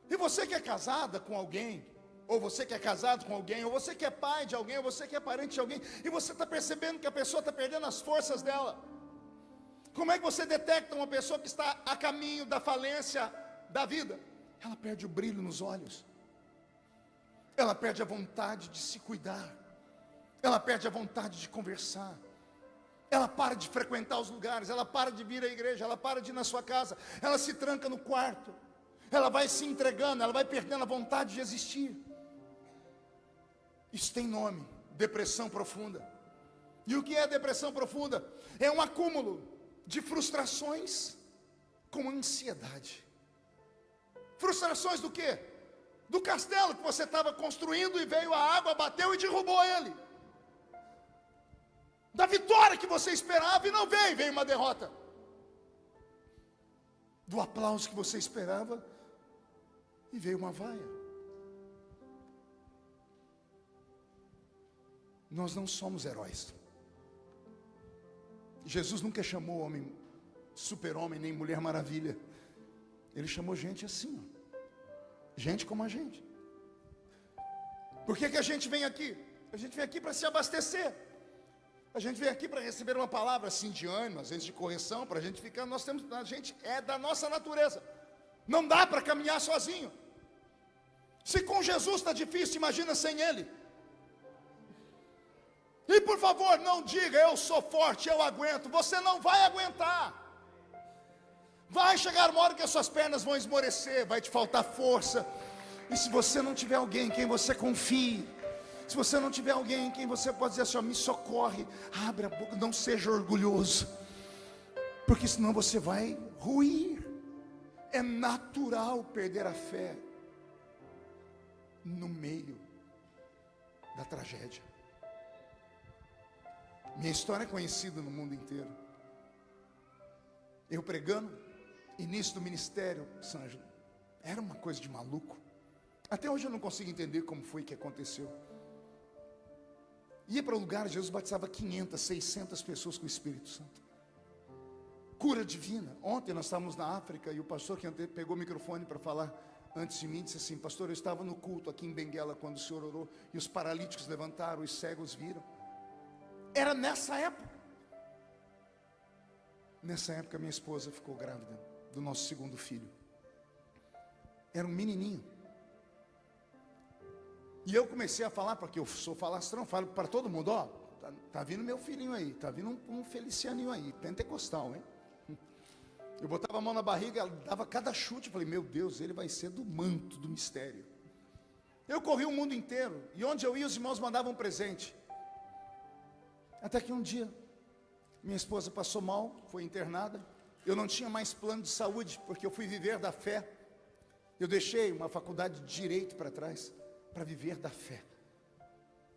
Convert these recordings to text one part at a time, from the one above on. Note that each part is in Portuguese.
E você que é casada com alguém, ou você que é casado com alguém, ou você que é pai de alguém, ou você que é parente de alguém, e você está percebendo que a pessoa está perdendo as forças dela. Como é que você detecta uma pessoa que está a caminho da falência da vida? Ela perde o brilho nos olhos, ela perde a vontade de se cuidar, ela perde a vontade de conversar, ela para de frequentar os lugares, ela para de vir à igreja, ela para de ir na sua casa, ela se tranca no quarto, ela vai se entregando, ela vai perdendo a vontade de existir. Isso tem nome: depressão profunda. E o que é depressão profunda? É um acúmulo de frustrações com ansiedade. Frustrações do quê? Do castelo que você estava construindo e veio a água, bateu e derrubou ele. Da vitória que você esperava e não veio, veio uma derrota. Do aplauso que você esperava e veio uma vaia. Nós não somos heróis. Jesus nunca chamou homem, super-homem, nem mulher maravilha. Ele chamou gente assim, ó. Gente como a gente. Por que a gente vem aqui? A gente vem aqui para se abastecer. A gente vem aqui para receber uma palavra assim de ânimo, às vezes de correção, para a gente ficar. A gente é da nossa natureza. Não dá para caminhar sozinho. Se com Jesus está difícil, imagina sem Ele. E por favor, não diga eu sou forte, eu aguento. Você não vai aguentar. Vai chegar uma hora que as suas pernas vão esmorecer, vai te faltar força. E se você não tiver alguém em quem você confie, se você não tiver alguém em quem você pode dizer assim, ó, me socorre, abre a boca, não seja orgulhoso, porque senão você vai ruir. É natural perder a fé no meio da tragédia. Minha história é conhecida no mundo inteiro. Eu pregando, início do ministério, Sângela, era uma coisa de maluco. Até hoje eu não consigo entender como foi que aconteceu. Ia para lugares, Jesus batizava 500, 600 pessoas com o Espírito Santo. Cura divina. Ontem nós estávamos na África e o pastor que pegou o microfone para falar antes de mim disse assim, pastor, eu estava no culto aqui em Benguela quando o senhor orou e os paralíticos levantaram, os cegos viram. Era nessa época. Nessa época minha esposa ficou grávida do nosso segundo filho. Era um menininho. E eu comecei a falar, porque eu sou falastrão, falo para todo mundo, ó, tá vindo meu filhinho aí, tá vindo um Felicianinho aí, pentecostal, hein? Eu botava a mão na barriga, ela dava cada chute, eu falei, meu Deus, ele vai ser do manto, do mistério. Eu corri o mundo inteiro, e onde eu ia os irmãos mandavam um presente. Até que um dia, minha esposa passou mal, foi internada, eu não tinha mais plano de saúde, porque eu fui viver da fé. Eu deixei uma faculdade de Direito para trás, para viver da fé.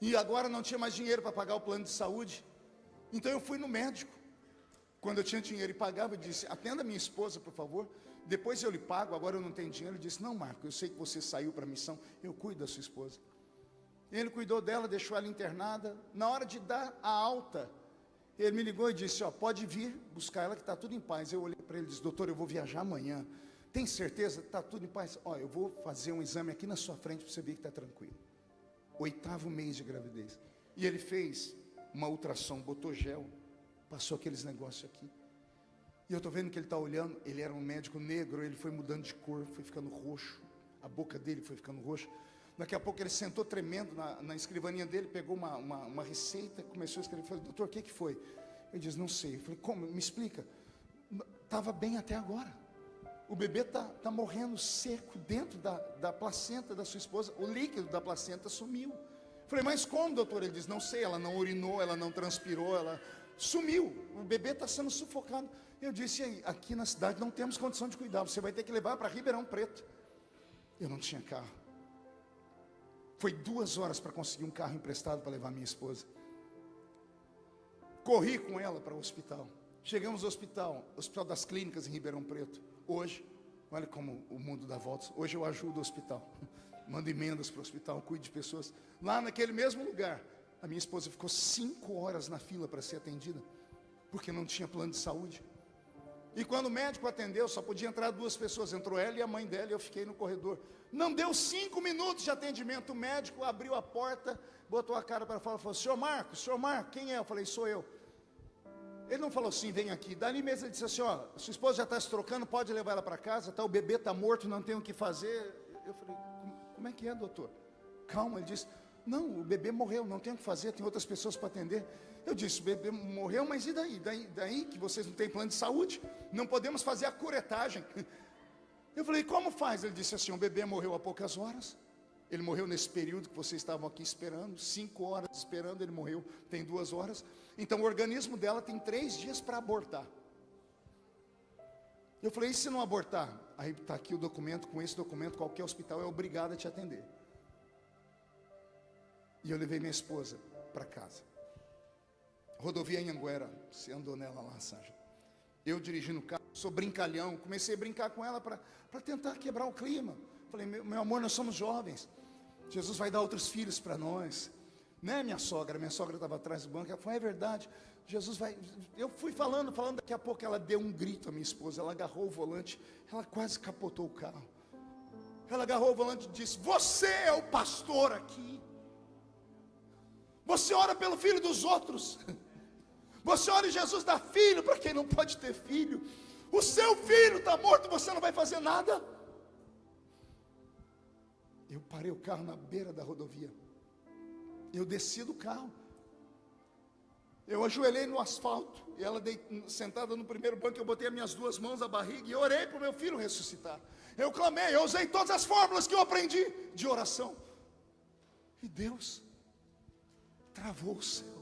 E agora não tinha mais dinheiro para pagar o plano de saúde. Então eu fui no médico. Quando eu tinha dinheiro e pagava, eu disse, atenda minha esposa, por favor. Depois eu lhe pago, agora eu não tenho dinheiro. Ele disse, não, Marco, eu sei que você saiu para a missão, eu cuido da sua esposa. Ele cuidou dela, deixou ela internada. Na hora de dar a alta, ele me ligou e disse, ó, pode vir buscar ela que está tudo em paz. Eu olhei para ele e disse, doutor, eu vou viajar amanhã. Tem certeza? Está tudo em paz? Ó, eu vou fazer um exame aqui na sua frente para você ver que está tranquilo. 8º mês de gravidez. E ele fez uma ultrassom, botou gel, passou aqueles negócios aqui. E eu estou vendo que ele está olhando, ele era um médico negro, ele foi mudando de cor, foi ficando roxo. A boca dele foi ficando roxa. Daqui a pouco ele sentou tremendo na escrivaninha dele, pegou uma receita, começou a escrever. Eu falei, doutor, o que foi? Ele disse, não sei. Eu falei, como? Me explica. Estava bem até agora. O bebê tá morrendo seco dentro da placenta da sua esposa. O líquido da placenta sumiu. Eu falei, mas como, doutor? Ele disse, não sei, ela não urinou, ela não transpirou, ela sumiu. O bebê está sendo sufocado. Eu disse, aí, aqui na cidade não temos condição de cuidar, você vai ter que levar para Ribeirão Preto. Eu não tinha carro. Foi 2 horas para conseguir um carro emprestado para levar minha esposa. Corri com ela para o hospital. Chegamos ao Hospital das Clínicas em Ribeirão Preto. Hoje, olha como o mundo dá voltas. Hoje eu ajudo o hospital. Mando emendas para o hospital, cuido de pessoas. Lá naquele mesmo lugar, a minha esposa ficou 5 horas na fila para ser atendida, porque não tinha plano de saúde. E quando o médico atendeu, só podia entrar 2 pessoas. Entrou ela e a mãe dela, e eu fiquei no corredor. Não deu 5 minutos de atendimento. O médico abriu a porta, botou a cara para fora e falou: senhor Marcos, quem é? Eu falei: sou eu. Ele não falou assim: vem aqui. Dali mesmo ele disse assim: ó, sua esposa já está se trocando, pode levar ela para casa, tá, o bebê está morto, não tem o que fazer. Eu falei: como é que é, doutor? Calma. Ele disse: não, o bebê morreu, não tem o que fazer, tem outras pessoas para atender. Eu disse: o bebê morreu, mas e daí? Daí que vocês não têm plano de saúde? Não podemos fazer a curetagem. Eu falei: como faz? Ele disse assim: o bebê morreu há poucas horas. Ele morreu nesse período que vocês estavam aqui esperando, 5 horas esperando, ele morreu, tem 2 horas. Então o organismo dela tem 3 dias para abortar. Eu falei: e se não abortar? Aí está aqui o documento, com esse documento qualquer hospital é obrigado a te atender. E eu levei minha esposa para casa. Rodovia Anhanguera, você andou nela lá, Sanja. Eu dirigindo o carro, sou brincalhão, comecei a brincar com ela para tentar quebrar o clima. Falei: meu amor, nós somos jovens, Jesus vai dar outros filhos para nós. Né, minha sogra estava atrás do banco, ela falou: é verdade, Jesus vai... Eu fui falando, daqui a pouco ela deu um grito, a minha esposa, ela agarrou o volante, ela quase capotou o carro. Ela agarrou o volante e disse: você é o pastor aqui, você ora pelo filho dos outros, você ora e Jesus dá filho para quem não pode ter filho, o seu filho está morto, você não vai fazer nada. Eu parei o carro na beira da rodovia, eu desci do carro, eu ajoelhei no asfalto, e ela sentada no primeiro banco, eu botei as minhas 2 mãos na barriga e orei para o meu filho ressuscitar. Eu clamei, eu usei todas as fórmulas que eu aprendi de oração, e Deus travou o céu.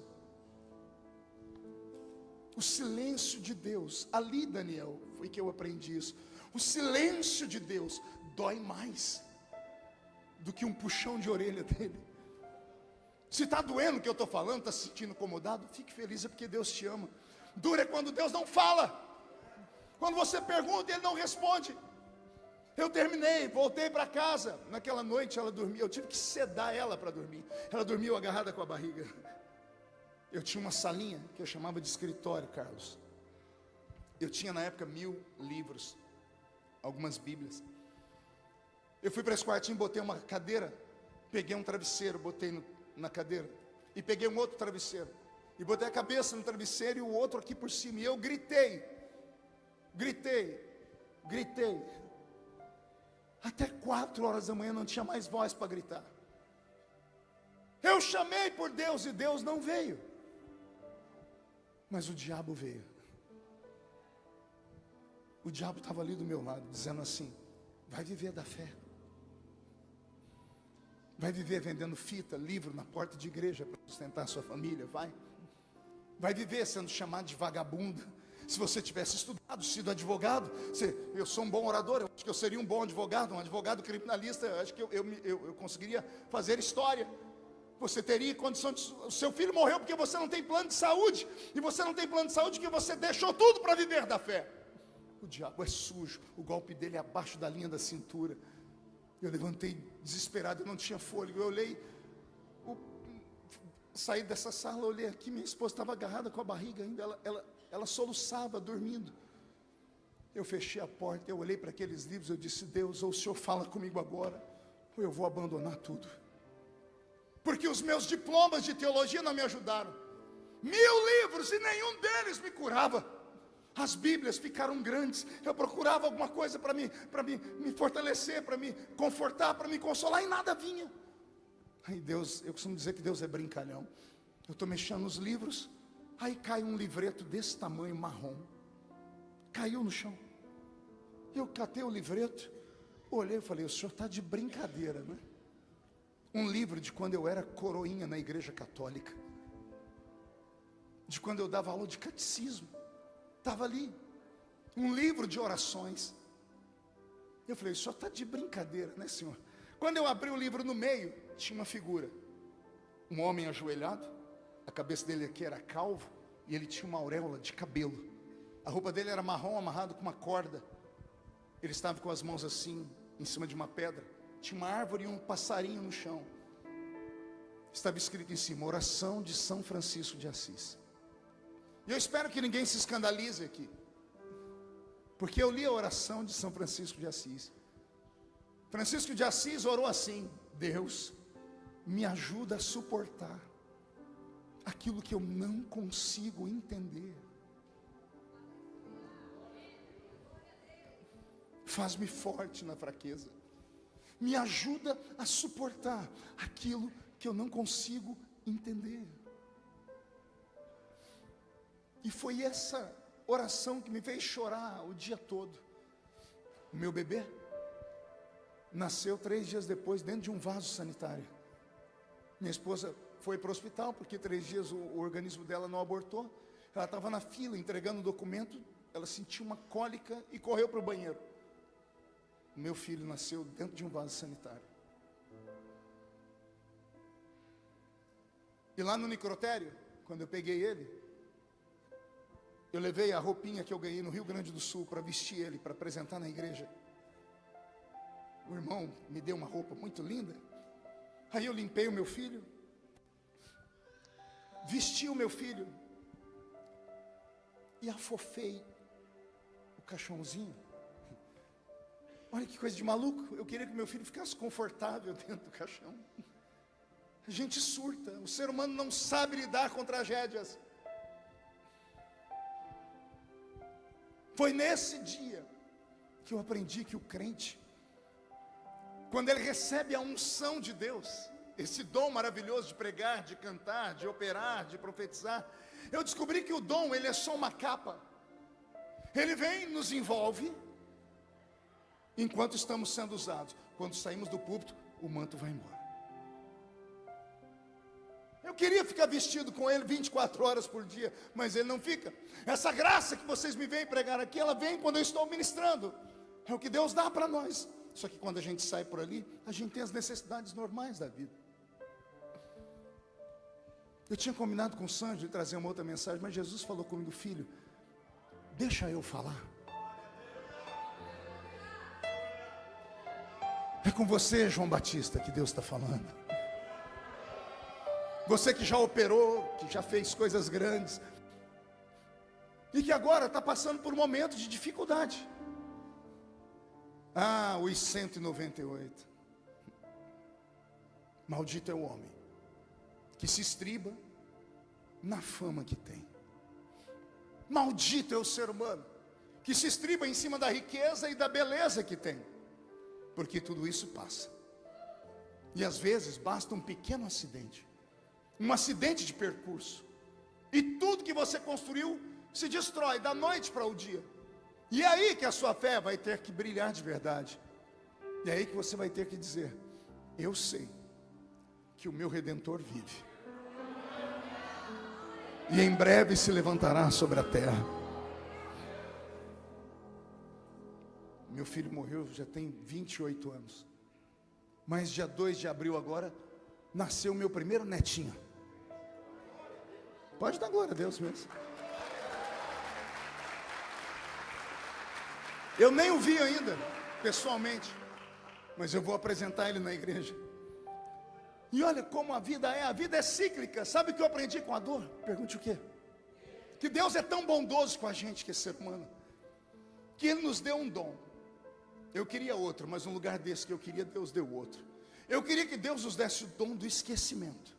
O silêncio de Deus, ali, Daniel, foi que eu aprendi isso. O silêncio de Deus dói mais do que um puxão de orelha dele. Se está doendo o que eu estou falando, está se sentindo incomodado, fique feliz, é porque Deus te ama. Duro é quando Deus não fala, quando você pergunta e Ele não responde. Eu terminei, voltei para casa. Naquela noite ela dormia, eu tive que sedar ela para dormir. Ela dormiu agarrada com a barriga. Eu tinha uma salinha que eu chamava de escritório, Carlos. Eu tinha na época 1000 livros, algumas bíblias. Eu fui para esse quartinho, botei uma cadeira, peguei um travesseiro, botei na cadeira, e peguei um outro travesseiro, e botei a cabeça no travesseiro e o outro aqui por cima, e eu gritei, até 4 horas da manhã não tinha mais voz para gritar. Eu chamei por Deus e Deus não veio, mas o diabo veio. O diabo estava ali do meu lado, dizendo assim: vai viver da fé, vai viver vendendo fita, livro na porta de igreja para sustentar a sua família, vai viver sendo chamado de vagabundo. Se você tivesse estudado, sido advogado, eu sou um bom orador, eu acho que eu seria um bom advogado, um advogado criminalista, eu acho que eu conseguiria fazer história. Você teria condição de... O seu filho morreu porque você não tem plano de saúde, e você não tem plano de saúde porque você deixou tudo para viver da fé. O diabo é sujo, o golpe dele é abaixo da linha da cintura. Eu levantei desesperado, eu não tinha fôlego. Eu olhei, saí dessa sala, olhei aqui, minha esposa estava agarrada com a barriga ainda, ela soluçava, dormindo. Eu fechei a porta, eu olhei para aqueles livros, eu disse: Deus, ou o Senhor fala comigo agora, ou eu vou abandonar tudo. Porque os meus diplomas de teologia não me ajudaram. 1000 livros e nenhum deles me curava. As Bíblias ficaram grandes. Eu procurava alguma coisa para me fortalecer, para me confortar, para me consolar, e nada vinha. Aí Deus, eu costumo dizer que Deus é brincalhão. Eu estou mexendo nos livros, aí cai um livreto desse tamanho, marrom. Caiu no chão. Eu catei o livreto, olhei e falei: o senhor está de brincadeira, né? Um livro de quando eu era coroinha na igreja católica, de quando eu dava aula de catecismo. Estava ali, um livro de orações. Eu falei: o senhor está de brincadeira, né, senhor? Quando eu abri o livro, no meio tinha uma figura, um homem ajoelhado, a cabeça dele aqui era calvo, e ele tinha uma auréola de cabelo. A roupa dele era marrom, amarrado com uma corda. Ele estava com as mãos assim, em cima de uma pedra. Tinha uma árvore e um passarinho no chão. Estava escrito em cima: oração de São Francisco de Assis. E eu espero que ninguém se escandalize aqui. Porque eu li a oração de São Francisco de Assis. Francisco de Assis orou assim: Deus, me ajuda a suportar aquilo que eu não consigo entender. Faz-me forte na fraqueza. Me ajuda a suportar aquilo que eu não consigo entender. E foi essa oração que me fez chorar o dia todo. O meu bebê nasceu 3 dias depois dentro de um vaso sanitário. Minha esposa foi para o hospital porque 3 dias o organismo dela não abortou. Ela estava na fila entregando o documento, ela sentiu uma cólica e correu para o banheiro. O meu filho nasceu dentro de um vaso sanitário. E lá no necrotério, quando eu peguei ele, eu levei a roupinha que eu ganhei no Rio Grande do Sul para vestir ele, para apresentar na igreja. O irmão me deu uma roupa muito linda. Aí eu limpei o meu filho, vesti o meu filho e afofei o caixãozinho. Olha que coisa de maluco. Eu queria que meu filho ficasse confortável dentro do caixão. A gente surta. O ser humano não sabe lidar com tragédias. Foi nesse dia que eu aprendi que o crente, quando ele recebe a unção de Deus, esse dom maravilhoso de pregar, de cantar, de operar, de profetizar, eu descobri que o dom, ele é só uma capa. Ele vem, nos envolve, enquanto estamos sendo usados. Quando saímos do púlpito, o manto vai embora. Eu queria ficar vestido com ele 24 horas por dia, mas ele não fica. Essa graça que vocês me veem pregar aqui, ela vem quando eu estou ministrando. É o que Deus dá para nós. Só que quando a gente sai por ali, a gente tem as necessidades normais da vida. Eu tinha combinado com o Sandro de trazer uma outra mensagem, mas Jesus falou comigo: filho, deixa eu falar. É com você, João Batista, que Deus está falando. Você que já operou, que já fez coisas grandes, e que agora está passando por um momento de dificuldade. Ah, os 198. Maldito é o homem que se estriba na fama que tem. Maldito é o ser humano que se estriba em cima da riqueza e da beleza que tem. Porque tudo isso passa. E às vezes basta um pequeno acidente, um acidente de percurso, e tudo que você construiu se destrói da noite para o dia. E é aí que a sua fé vai ter que brilhar de verdade. E é aí que você vai ter que dizer: eu sei que o meu Redentor vive, e em breve se levantará sobre a terra. Meu filho morreu já tem 28 anos. Mas dia 2 de abril agora nasceu meu primeiro netinho. Pode dar glória a Deus mesmo. Eu nem o vi ainda, pessoalmente, mas eu vou apresentar ele na igreja. E olha como a vida é cíclica. Sabe o que eu aprendi com a dor? Pergunte o quê? Que Deus é tão bondoso com a gente, que é ser humano, que Ele nos deu um dom. Eu queria outro, mas no lugar desse que eu queria, Deus deu outro. Eu queria que Deus nos desse o dom do esquecimento.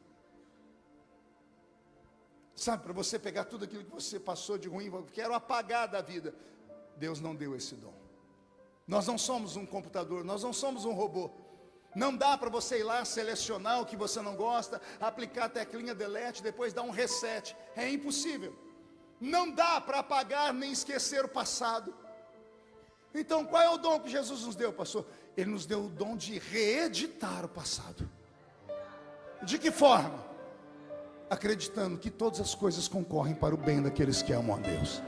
Sabe, para você pegar tudo aquilo que você passou de ruim, quero apagar da vida. Deus não deu esse dom. Nós não somos um computador, nós não somos um robô. Não dá para você ir lá selecionar o que você não gosta, aplicar a teclinha delete, depois dar um reset. É impossível. Não dá para apagar nem esquecer o passado. Então qual é o dom que Jesus nos deu, pastor? Ele nos deu o dom de reeditar o passado. De que forma? Acreditando que todas as coisas concorrem para o bem daqueles que amam a Deus.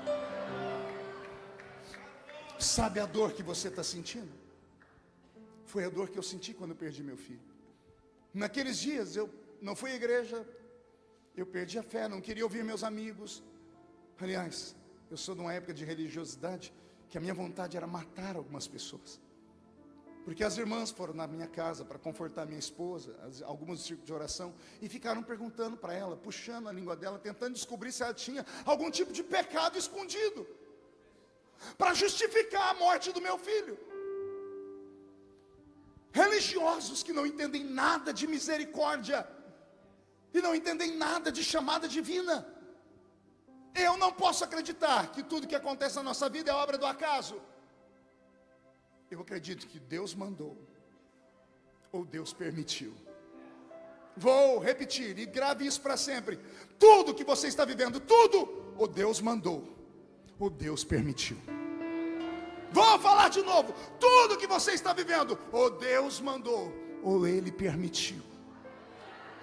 Sabe a dor que você está sentindo? Foi a dor que eu senti quando eu perdi meu filho. Naqueles dias eu não fui à igreja, eu perdi a fé, não queria ouvir meus amigos. Aliás, eu sou de uma época de religiosidade que a minha vontade era matar algumas pessoas. Porque as irmãs foram na minha casa para confortar minha esposa, algumas círculos de oração, e ficaram perguntando para ela, puxando a língua dela, tentando descobrir se ela tinha algum tipo de pecado escondido. para justificar a morte do meu filho. Religiosos que não entendem nada de misericórdia e não entendem nada de chamada divina. Eu não posso acreditar que tudo que acontece na nossa vida é obra do acaso. Eu acredito que Deus mandou ou Deus permitiu. Vou repetir e grave isso para sempre. Tudo que você está vivendo, tudo, ou Deus mandou ou Deus permitiu. Vou falar de novo. Tudo que você está vivendo, ou Deus mandou ou Ele permitiu.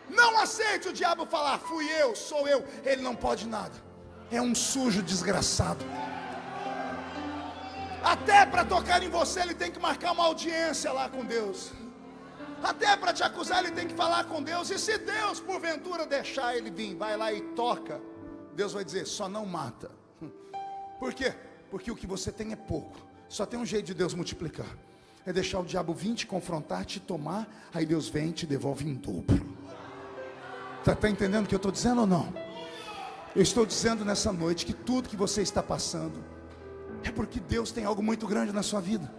Não aceite o diabo falar, fui eu, sou eu. Ele não pode nada. É um sujo desgraçado. Até para tocar em você ele tem que marcar uma audiência lá com Deus. Até para te acusar ele tem que falar com Deus. E se Deus porventura deixar ele vir, vai lá e toca, Deus vai dizer, só não mata. Por quê? Porque o que você tem é pouco. Só tem um jeito de Deus multiplicar. É deixar o diabo vir te confrontar, te tomar. Aí Deus vem e te devolve em dobro. Está entendendo o que eu estou dizendo ou não? Eu estou dizendo nessa noite que tudo que você está passando é porque Deus tem algo muito grande na sua vida.